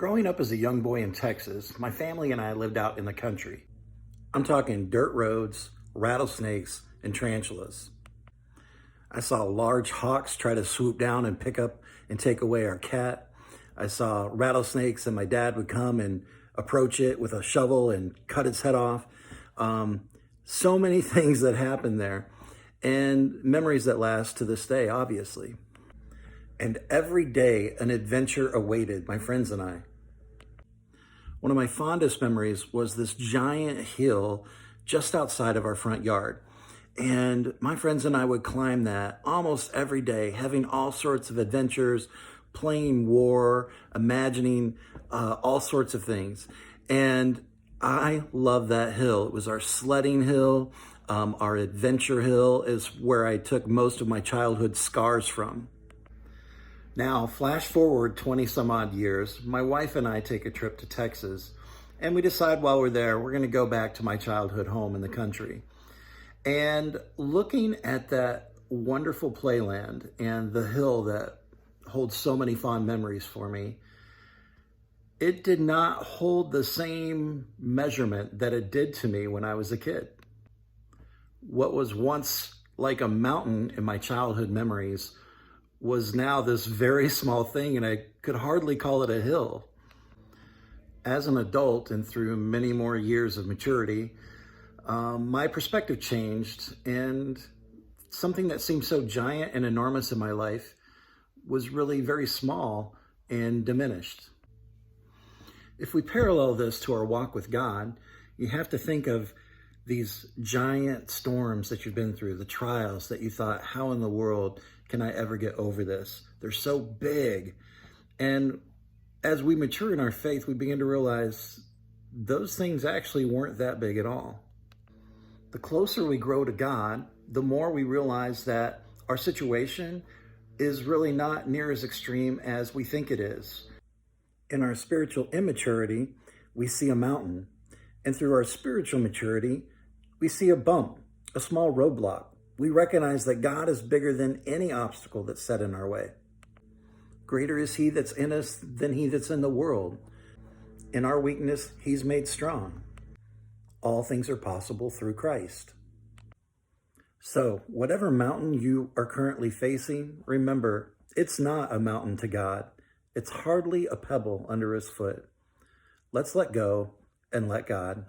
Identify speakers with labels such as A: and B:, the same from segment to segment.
A: Growing up as a young boy in Texas, my family and I lived out in the country. I'm talking dirt roads, rattlesnakes, and tarantulas. I saw large hawks try to swoop down and pick up and take away our cat. I saw rattlesnakes and my dad would come and approach it with a shovel and cut its head off. So many things that happened there and memories that last to this day, obviously. And every day an adventure awaited my friends and I. One of my fondest memories was this giant hill just outside of our front yard. And my friends and I would climb that almost every day, having all sorts of adventures, playing war, imagining all sorts of things. And I love that hill. It was our sledding hill. Our adventure hill is where I took most of my childhood scars from. Now, flash forward 20 some odd years, my wife and I take a trip to Texas, and we decide while we're there, we're gonna go back to my childhood home in the country. And looking at that wonderful playland and the hill that holds so many fond memories for me, it did not hold the same measurement that it did to me when I was a kid. What was once like a mountain in my childhood memories was now this very small thing, and I could hardly call it a hill. As an adult and through many more years of maturity, my perspective changed, and something that seemed so giant and enormous in my life was really very small and diminished. If we parallel this to our walk with God, you have to think of these giant storms that you've been through, the trials that you thought, how in the world can I ever get over this? They're so big. And as we mature in our faith, we begin to realize those things actually weren't that big at all. The closer we grow to God, the more we realize that our situation is really not near as extreme as we think it is. In our spiritual immaturity, we see a mountain. And through our spiritual maturity, we see a bump, a small roadblock. We recognize that God is bigger than any obstacle that's set in our way. Greater is He that's in us than he that's in the world. In our weakness, He's made strong. All things are possible through Christ. So, whatever mountain you are currently facing, remember, it's not a mountain to God. It's hardly a pebble under His foot. Let's let go and let God.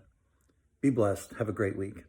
A: Be blessed. Have a great week.